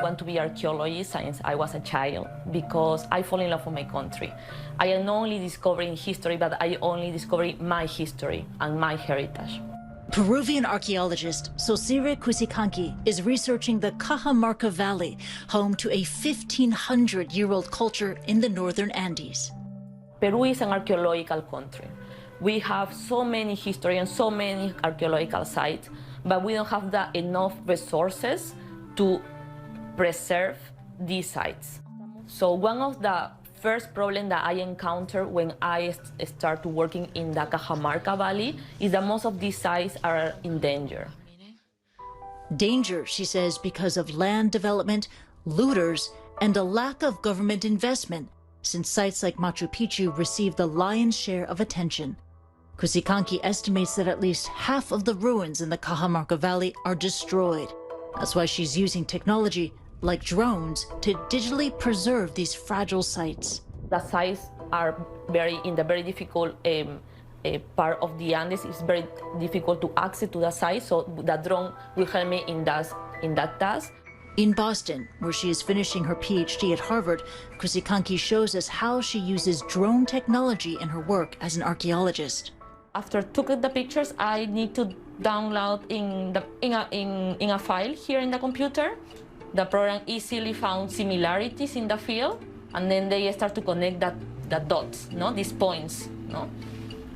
want to be an archaeologist since I was a child because I fall in love with my country. I am not only discovering history, but I only discover my history and my heritage. Peruvian archaeologist Solsiré Cusicanqui is researching the Cajamarca Valley, home to a 1,500-year-old culture in the northern Andes. Peru is an archaeological country. We have so many history and so many archaeological sites, but we don't have enough resources to preserve these sites. So one of the first problem that I encountered when I started working in the Cajamarca Valley is that most of these sites are in danger. Danger, she says, because of land development, looters, and a lack of government investment, since sites like Machu Picchu receive the lion's share of attention. Cusicanqui estimates that at least half of the ruins in the Cajamarca Valley are destroyed. That's why she's using technology like drones to digitally preserve these fragile sites. The sites are in the very difficult part of the Andes. It's very difficult to access to the site, so the drone will help me in that task. In Boston, where she is finishing her PhD at Harvard, Cusicanqui shows us how she uses drone technology in her work as an archaeologist. After taking the pictures, I need to download in a file here in the computer. The program easily found similarities in the field, and then they start to connect the dots, these points.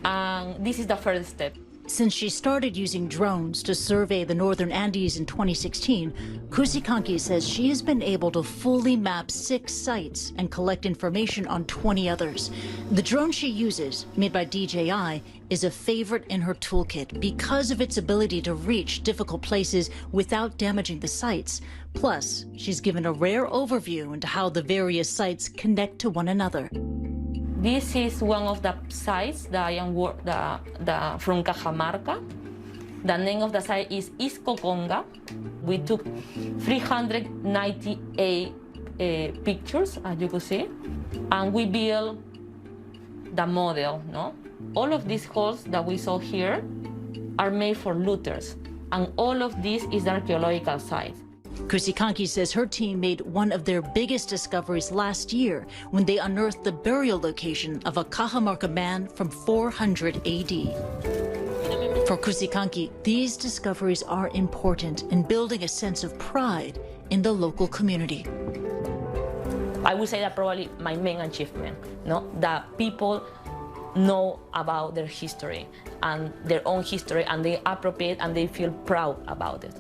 And this is the first step. Since she started using drones to survey the northern Andes in 2016, Cusicanqui says she has been able to fully map 6 sites and collect information on 20 others. The drone she uses, made by DJI, is a favorite in her toolkit because of its ability to reach difficult places without damaging the sites. Plus, she's given a rare overview into how the various sites connect to one another. This is one of the sites that I am from Cajamarca. The name of the site is Iscoconga. We took 398 pictures, as you could see, and we built the model. All of these holes that we saw here are made for looters, and all of this is the archaeological site. Cusicanqui says her team made one of their biggest discoveries last year when they unearthed the burial location of a Cajamarca man from 400 AD. For Cusicanqui, these discoveries are important in building a sense of pride in the local community. I would say that probably my main achievement, that people know about their history and their own history, and they appropriate and they feel proud about it.